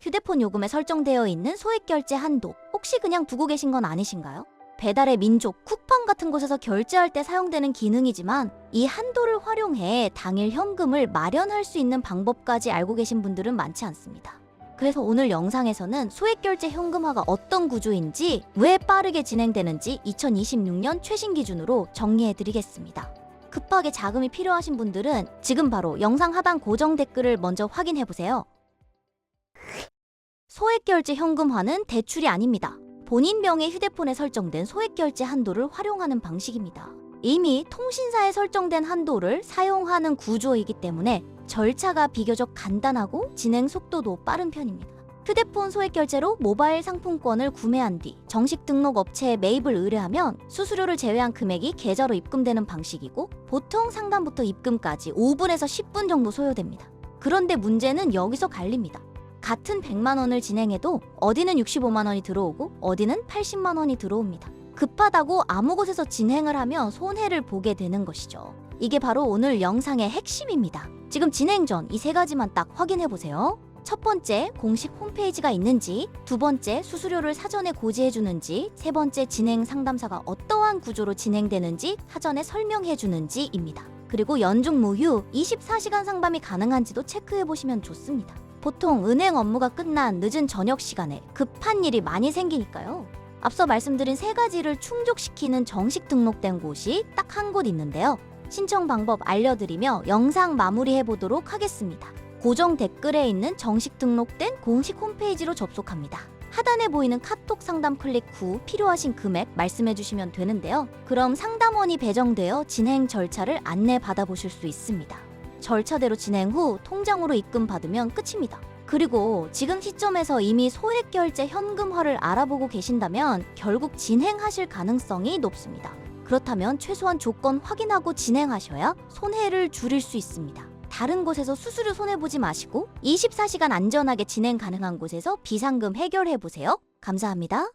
휴대폰 요금에 설정되어 있는 소액결제 한도 혹시 그냥 두고 계신 건 아니신가요? 배달의 민족, 쿠팡 같은 곳에서 결제할 때 사용되는 기능이지만 이 한도를 활용해 당일 현금을 마련할 수 있는 방법까지 알고 계신 분들은 많지 않습니다. 그래서 오늘 영상에서는 소액결제 현금화가 어떤 구조인지, 왜 빠르게 진행되는지 2026년 최신 기준으로 정리해드리겠습니다. 급하게 자금이 필요하신 분들은 지금 바로 영상 하단 고정 댓글을 먼저 확인해보세요. 소액결제 현금화는 대출이 아닙니다. 본인 명의 휴대폰에 설정된 소액결제 한도를 활용하는 방식입니다. 이미 통신사에 설정된 한도를 사용하는 구조이기 때문에 절차가 비교적 간단하고 진행 속도도 빠른 편입니다. 휴대폰 소액결제로 모바일 상품권을 구매한 뒤 정식 등록 업체에 매입을 의뢰하면 수수료를 제외한 금액이 계좌로 입금되는 방식이고, 보통 상담부터 입금까지 5분에서 10분 정도 소요됩니다. 그런데 문제는 여기서 갈립니다. 같은 100만 원을 진행해도 어디는 65만 원이 들어오고 어디는 80만 원이 들어옵니다. 급하다고 아무 곳에서 진행을 하면 손해를 보게 되는 것이죠. 이게 바로 오늘 영상의 핵심입니다. 지금 진행 전 이 세 가지만 딱 확인해보세요. 첫 번째, 공식 홈페이지가 있는지, 두 번째, 수수료를 사전에 고지해주는지, 세 번째, 진행 상담사가 어떠한 구조로 진행되는지 사전에 설명해주는지입니다. 그리고 연중 무휴 24시간 상담이 가능한지도 체크해보시면 좋습니다. 보통 은행 업무가 끝난 늦은 저녁 시간에 급한 일이 많이 생기니까요. 앞서 말씀드린 세 가지를 충족시키는 정식 등록된 곳이 딱 한 곳 있는데요. 신청 방법 알려드리며 영상 마무리해보도록 하겠습니다. 고정 댓글에 있는 정식 등록된 공식 홈페이지로 접속합니다. 하단에 보이는 카톡 상담 클릭 후 필요하신 금액 말씀해주시면 되는데요. 그럼 상담원이 배정되어 진행 절차를 안내받아보실 수 있습니다. 절차대로 진행 후 통장으로 입금 받으면 끝입니다. 그리고 지금 시점에서 이미 소액결제 현금화를 알아보고 계신다면 결국 진행하실 가능성이 높습니다. 그렇다면 최소한 조건 확인하고 진행하셔야 손해를 줄일 수 있습니다. 다른 곳에서 수수료 손해보지 마시고 24시간 안전하게 진행 가능한 곳에서 비상금 해결해보세요. 감사합니다.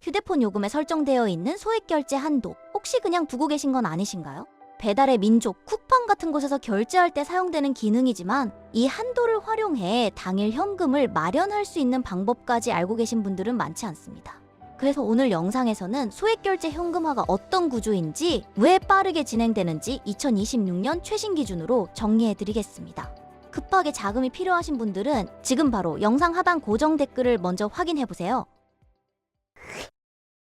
휴대폰 요금에 설정되어 있는 소액결제 한도 혹시 그냥 두고 계신 건 아니신가요? 배달의 민족, 쿠팡 같은 곳에서 결제할 때 사용되는 기능이지만 이 한도를 활용해 당일 현금을 마련할 수 있는 방법까지 알고 계신 분들은 많지 않습니다. 그래서 오늘 영상에서는 소액결제 현금화가 어떤 구조인지, 왜 빠르게 진행되는지 2026년 최신 기준으로 정리해드리겠습니다. 급하게 자금이 필요하신 분들은 지금 바로 영상 하단 고정 댓글을 먼저 확인해보세요.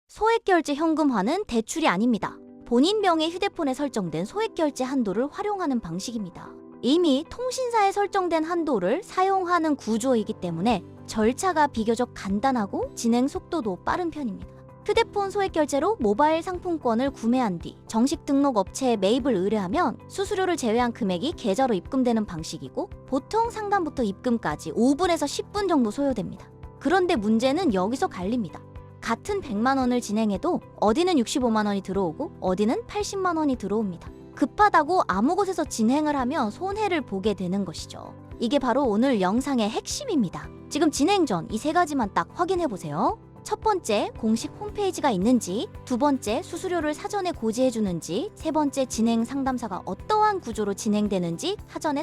소액결제 현금화는 대출이 아닙니다. 본인 명의 휴대폰에 설정된 소액결제 한도를 활용하는 방식입니다. 이미 통신사에 설정된 한도를 사용하는 구조이기 때문에 절차가 비교적 간단하고 진행 속도도 빠른 편입니다. 휴대폰 소액결제로 모바일 상품권을 구매한 뒤 정식 등록 업체에 매입을 의뢰하면 수수료를 제외한 금액이 계좌로 입금되는 방식이고, 보통 상담부터 입금까지 5분에서 10분 정도 소요됩니다. 그런데 문제는 여기서 갈립니다. 같은 100만 원을 진행해도 어디는 65만 원이 들어오고 어디는 80만 원이 들어옵니다. 급하다고 아무 곳에서 진행을 하면 손해를 보게 되는 것이죠. 이게 바로 오늘 영상의 핵심입니다. 지금 진행 전 이 세 가지만 딱 확인해보세요. 첫 번째, 공식 홈페이지가 있는지, 두 번째, 수수료를 사전에 고지해주는지, 세 번째, 진행 상담사가 어떠한 구조로 진행되는지 사전에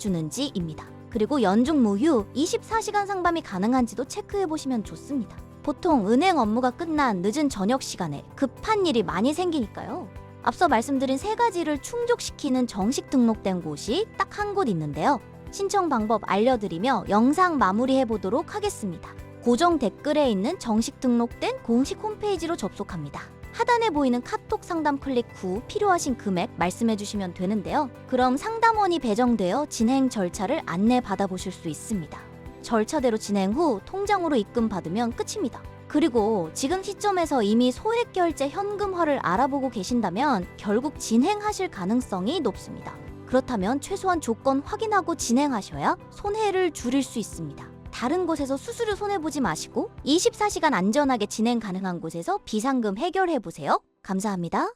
설명해주는지입니다. 그리고 연중 무휴 24시간 상담이 가능한지도 체크해보시면 좋습니다. 보통 은행 업무가 끝난 늦은 저녁 시간에 급한 일이 많이 생기니까요. 앞서 말씀드린 세 가지를 충족시키는 정식 등록된 곳이 딱 한 곳 있는데요. 신청 방법 알려드리며 영상 마무리해보도록 하겠습니다. 고정 댓글에 있는 정식 등록된 공식 홈페이지로 접속합니다. 하단에 보이는 카톡 상담 클릭 후 필요하신 금액 말씀해주시면 되는데요. 그럼 상담원이 배정되어 진행 절차를 안내받아보실 수 있습니다. 절차대로 진행 후 통장으로 입금 받으면 끝입니다. 그리고 지금 시점에서 이미 소액결제 현금화를 알아보고 계신다면 결국 진행하실 가능성이 높습니다. 그렇다면 최소한 조건 확인하고 진행하셔야 손해를 줄일 수 있습니다. 다른 곳에서 수수료 손해보지 마시고 24시간 안전하게 진행 가능한 곳에서 비상금 해결해보세요. 감사합니다.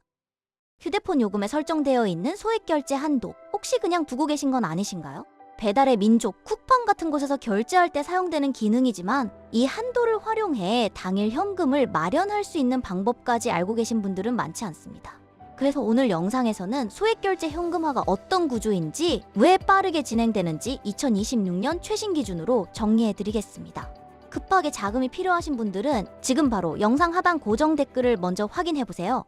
휴대폰 요금에 설정되어 있는 소액결제 한도 혹시 그냥 두고 계신 건 아니신가요? 배달의 민족, 쿠팡 같은 곳에서 결제할 때 사용되는 기능이지만 이 한도를 활용해 당일 현금을 마련할 수 있는 방법까지 알고 계신 분들은 많지 않습니다. 그래서 오늘 영상에서는 소액결제 현금화가 어떤 구조인지, 왜 빠르게 진행되는지 2026년 최신 기준으로 정리해드리겠습니다. 급하게 자금이 필요하신 분들은 지금 바로 영상 하단 고정 댓글을 먼저 확인해보세요.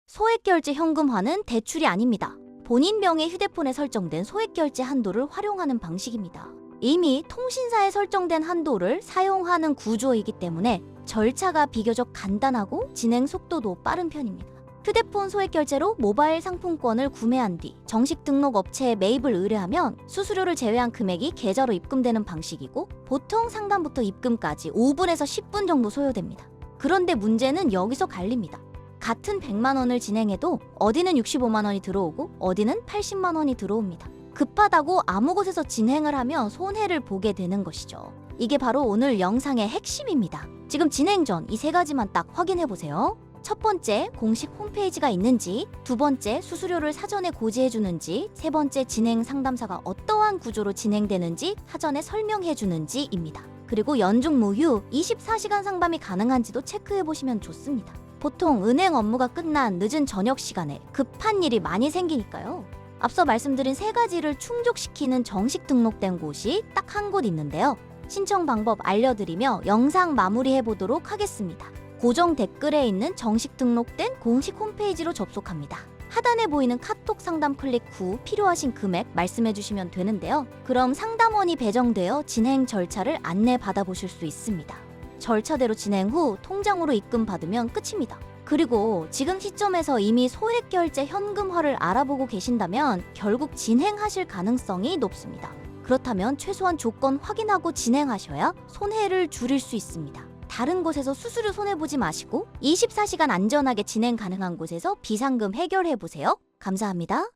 소액결제 현금화는 대출이 아닙니다. 본인 명의 휴대폰에 설정된 소액결제 한도를 활용하는 방식입니다. 이미 통신사에 설정된 한도를 사용하는 구조이기 때문에 절차가 비교적 간단하고 진행 속도도 빠른 편입니다. 휴대폰 소액결제로 모바일 상품권을 구매한 뒤 정식 등록 업체에 매입을 의뢰하면 수수료를 제외한 금액이 계좌로 입금되는 방식이고, 보통 상담부터 입금까지 5분에서 10분 정도 소요됩니다. 그런데 문제는 여기서 갈립니다. 같은 100만 원을 진행해도 어디는 65만 원이 들어오고 어디는 80만 원이 들어옵니다. 급하다고 아무 곳에서 진행을 하면 손해를 보게 되는 것이죠. 이게 바로 오늘 영상의 핵심입니다. 지금 진행 전 이 세 가지만 딱 확인해보세요. 첫 번째, 공식 홈페이지가 있는지, 두 번째, 수수료를 사전에 고지해주는지, 세 번째, 진행 상담사가 어떠한 구조로 진행되는지 사전에 설명해주는지입니다. 그리고 연중 무휴 24시간 상담이 가능한지도 체크해보시면 좋습니다. 보통 은행 업무가 끝난 늦은 저녁 시간에 급한 일이 많이 생기니까요. 앞서 말씀드린 세 가지를 충족시키는 정식 등록된 곳이 딱 한 곳 있는데요. 신청 방법 알려드리며 영상 마무리해보도록 하겠습니다. 고정 댓글에 있는 정식 등록된 공식 홈페이지로 접속합니다. 하단에 보이는 카톡 상담 클릭 후 필요하신 금액 말씀해주시면 되는데요. 그럼 상담원이 배정되어 진행 절차를 안내받아보실 수 있습니다. 절차대로 진행 후 통장으로 입금받으면 끝입니다. 그리고 지금 시점에서 이미 소액결제 현금화를 알아보고 계신다면 결국 진행하실 가능성이 높습니다. 그렇다면 최소한 조건 확인하고 진행하셔야 손해를 줄일 수 있습니다. 다른 곳에서 수수료 손해보지 마시고 24시간 안전하게 진행 가능한 곳에서 비상금 해결해보세요. 감사합니다.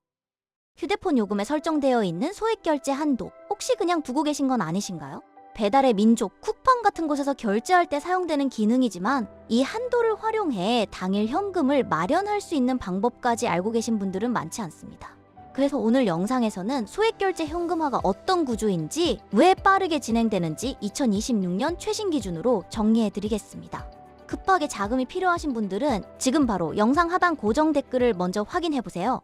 휴대폰 요금에 설정되어 있는 소액결제 한도, 혹시 그냥 두고 계신 건 아니신가요? 배달의 민족, 쿠팡 같은 곳에서 결제할 때 사용되는 기능이지만 이 한도를 활용해 당일 현금을 마련할 수 있는 방법까지 알고 계신 분들은 많지 않습니다. 그래서 오늘 영상에서는 소액결제 현금화가 어떤 구조인지, 왜 빠르게 진행되는지 2026년 최신 기준으로 정리해드리겠습니다. 급하게 자금이 필요하신 분들은 지금 바로 영상 하단 고정 댓글을 먼저 확인해보세요.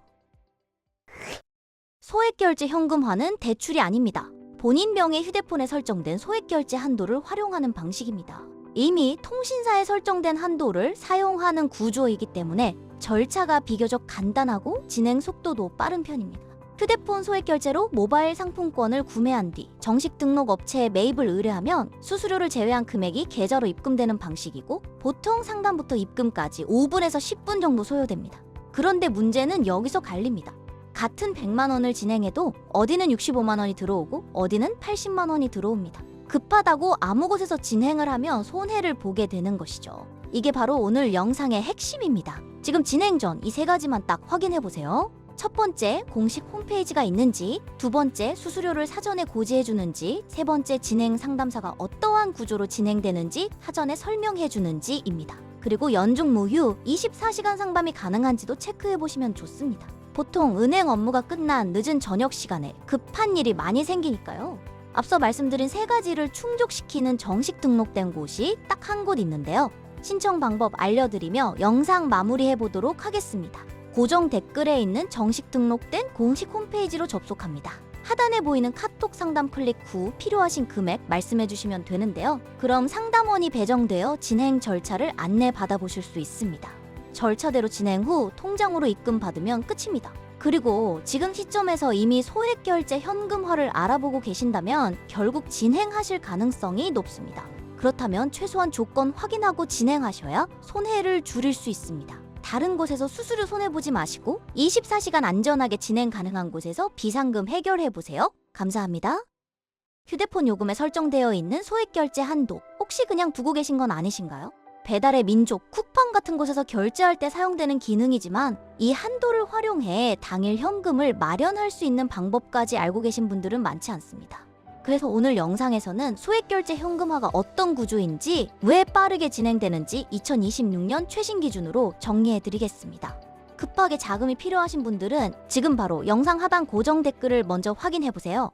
소액결제 현금화는 대출이 아닙니다. 본인 명의 휴대폰에 설정된 소액결제 한도를 활용하는 방식입니다. 이미 통신사에 설정된 한도를 사용하는 구조이기 때문에 절차가 비교적 간단하고 진행 속도도 빠른 편입니다. 휴대폰 소액결제로 모바일 상품권을 구매한 뒤 정식 등록 업체에 매입을 의뢰하면 수수료를 제외한 금액이 계좌로 입금되는 방식이고, 보통 상담부터 입금까지 5분에서 10분 정도 소요됩니다. 그런데 문제는 여기서 갈립니다. 같은 100만 원을 진행해도 어디는 65만 원이 들어오고 어디는 80만 원이 들어옵니다. 급하다고 아무 곳에서 진행을 하면 손해를 보게 되는 것이죠. 이게 바로 오늘 영상의 핵심입니다. 지금 진행 전 이 세 가지만 딱 확인해보세요. 첫 번째, 공식 홈페이지가 있는지, 두 번째, 수수료를 사전에 고지해주는지, 세 번째, 진행 상담사가 어떠한 구조로 진행되는지 사전에 설명해주는지입니다. 그리고 연중 무휴 24시간 상담이 가능한지도 체크해보시면 좋습니다. 보통 은행 업무가 끝난 늦은 저녁 시간에 급한 일이 많이 생기니까요. 앞서 말씀드린 세 가지를 충족시키는 정식 등록된 곳이 딱 한 곳 있는데요. 신청 방법 알려드리며 영상 마무리해보도록 하겠습니다. 고정 댓글에 있는 정식 등록된 공식 홈페이지로 접속합니다. 하단에 보이는 카톡 상담 클릭 후 필요하신 금액 말씀해주시면 되는데요. 그럼 상담원이 배정되어 진행 절차를 안내받아보실 수 있습니다. 절차대로 진행 후 통장으로 입금받으면 끝입니다. 그리고 지금 시점에서 이미 소액결제 현금화를 알아보고 계신다면 결국 진행하실 가능성이 높습니다. 그렇다면 최소한 조건 확인하고 진행하셔야 손해를 줄일 수 있습니다. 다른 곳에서 수수료 손해보지 마시고 24시간 안전하게 진행 가능한 곳에서 비상금 해결해보세요. 감사합니다. 휴대폰 요금에 설정되어 있는 소액결제 한도, 혹시 그냥 두고 계신 건 아니신가요? 배달의 민족, 쿠팡 같은 곳에서 결제할 때 사용되는 기능이지만 이 한도를 활용해 당일 현금을 마련할 수 있는 방법까지 알고 계신 분들은 많지 않습니다. 그래서 오늘 영상에서는 소액결제 현금화가 어떤 구조인지, 왜 빠르게 진행되는지 2026년 최신 기준으로 정리해드리겠습니다. 급하게 자금이 필요하신 분들은 지금 바로 영상 하단 고정 댓글을 먼저 확인해보세요.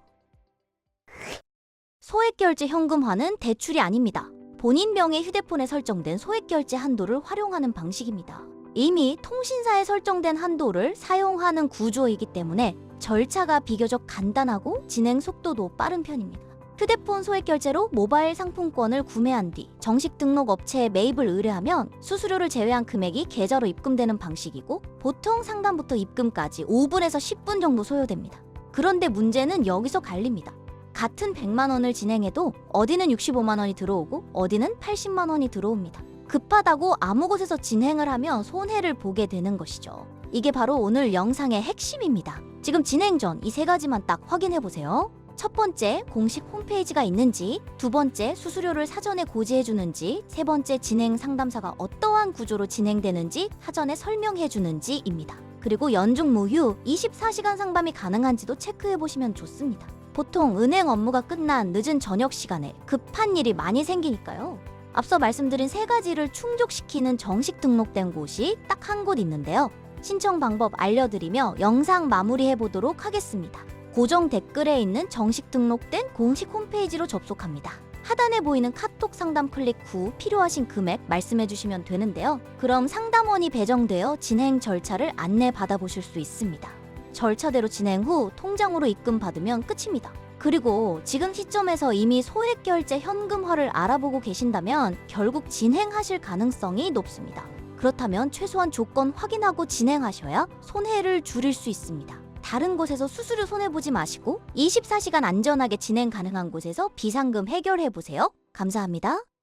소액결제 현금화는 대출이 아닙니다. 본인 명의 휴대폰에 설정된 소액결제 한도를 활용하는 방식입니다. 이미 통신사에 설정된 한도를 사용하는 구조이기 때문에 절차가 비교적 간단하고 진행 속도도 빠른 편입니다. 휴대폰 소액 결제로 모바일 상품권을 구매한 뒤 정식 등록 업체에 매입을 의뢰하면 수수료를 제외한 금액이 계좌로 입금되는 방식이고, 보통 상담부터 입금까지 5분에서 10분 정도 소요됩니다. 그런데 문제는 여기서 갈립니다. 같은 100만 원을 진행해도 어디는 65만 원이 들어오고 어디는 80만 원이 들어옵니다. 급하다고 아무 곳에서 진행을 하면 손해를 보게 되는 것이죠. 이게 바로 오늘 영상의 핵심입니다. 지금 진행 전 이 세 가지만 딱 확인해 보세요. 첫 번째, 공식 홈페이지가 있는지, 두 번째, 수수료를 사전에 고지해 주는지, 세 번째, 진행 상담사가 어떠한 구조로 진행되는지 사전에 설명해 주는지입니다. 그리고 연중 무휴 24시간 상담이 가능한지도 체크해 보시면 좋습니다. 보통 은행 업무가 끝난 늦은 저녁 시간에 급한 일이 많이 생기니까요. 앞서 말씀드린 세 가지를 충족시키는 정식 등록된 곳이 딱 한 곳 있는데요. 신청 방법 알려드리며 영상 마무리해 보도록 하겠습니다. 고정 댓글에 있는 정식 등록된 공식 홈페이지로 접속합니다. 하단에 보이는 카톡 상담 클릭 후 필요하신 금액 말씀해 주시면 되는데요. 그럼 상담원이 배정되어 진행 절차를 안내 받아보실 수 있습니다. 절차대로 진행 후 통장으로 입금 받으면 끝입니다. 그리고 지금 시점에서 이미 소액 결제 현금화를 알아보고 계신다면 결국 진행하실 가능성이 높습니다. 그렇다면 최소한 조건 확인하고 진행하셔야 손해를 줄일 수 있습니다. 다른 곳에서 수수료 손해보지 마시고 24시간 안전하게 진행 가능한 곳에서 비상금 해결해보세요. 감사합니다.